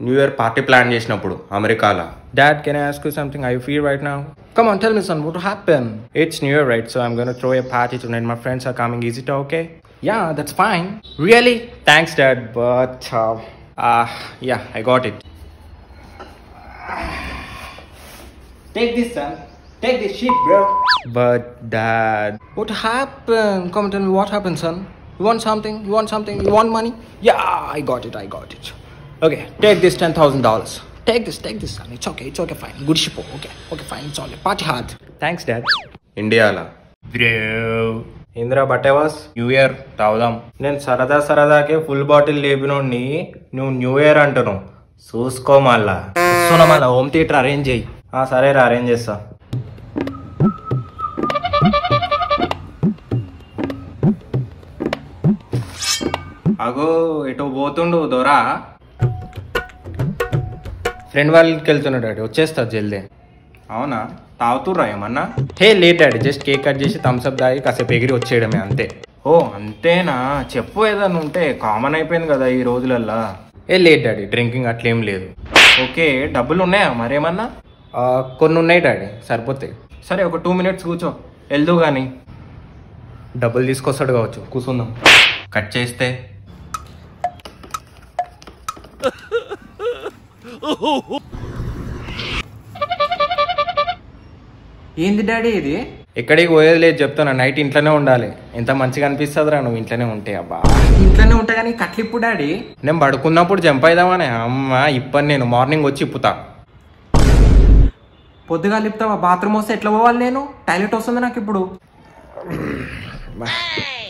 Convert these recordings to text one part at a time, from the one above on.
New year party plan చేసినప్పుడు అమెరికాలో. Dad, can I ask you something? How you feel right now? Come on, tell me son, what happened? It's New Year, right? So I'm gonna throw a party tonight. My friends are coming. Is it okay? Yeah, that's fine. Really? Thanks, Dad. But yeah, I got it. Take this, son. Take this shit, bro. But Dad, what happened? Come tell me what happened, son. You want something? You want something? You want money? Yeah, I got it. I got it. Okay, take this $10,000. Take this, son. It's okay, fine. Good ship. Okay, fine. It's all right. Party hard. Thanks, Dad. ఇండియాలో bro Indira బట్టేవాస్ new year తాగుదాం. నేను సరదాకే full bottle లేపినోడిని నువ్వు new year అంటున్నావు. చూసుకో మళ్ళా మళ్ళా home theatre arrange చేయి. సరేరా అరేంజ్ చేస్తా. అగో ఎటో పోతుండు దొరా. ఫ్రెండ్ వాళ్ళ ఇంటికి వెళ్తున్నాడు డాడీ. వచ్చేస్తా జల్దీ. అవునా తాగుతుర్రా ఏమన్నా? Hey late daddy, just cake cut చేసి థమ్స్అప్ దాగి కాసేపు ఎగిరి వచ్చేయడమే అంతే. ఓ అంతేనా? చెప్పు ఏదన్నా ఉంటే, కామన్ అయిపోయింది కదా ఈ రోజులల్లా. లేట్ డాడీ, డ్రింకింగ్ అట్లేం లేదు. ఓకే డబ్బులు ఉన్నాయా మరేమన్నా? కొన్ని ఉన్నాయి డాడీ, సరిపోతాయి. సరే ఒక 2 minutes కూర్చో, వెళ్దు కానీ. డబ్బులు తీసుకొస్తాడు కావచ్చు, కూర్చుందాం. కట్ చేస్తే ఏంది డాడీ ఇది? ఎక్కడికి పోయేది లేదు చెప్తాను. నైట్ ఇంట్లోనే ఉండాలి. ఎంత మంచిగా అనిపిస్తుందిరా నువ్వు ఇంట్లోనే ఉంటే. అబ్బా ఇంట్లోనే ఉంటా కానీ కట్లిప్పు డాడీ. నేను పడుకున్నప్పుడు జంప్ అయిదామని. అమ్మ ఇప్పని నేను మార్నింగ్ వచ్చి ఇప్పుతా. పొద్దుగా లిప్తావా? బాత్రూమ్ వస్తే ఎట్లా పోవాలి నేను? టాయిలెట్ వస్తుంది నాకు ఇప్పుడు.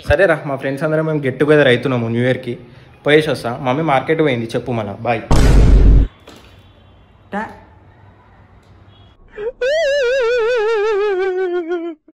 సరేరా, మా ఫ్రెండ్స్ అందరం మేము గెట్ టుగెదర్ అవుతున్నాము న్యూ ఇయర్కి. పోయేసి వస్తా. మమ్మీ మార్కెట్ పోయింది, చెప్పు మళ్ళా. బాయ్.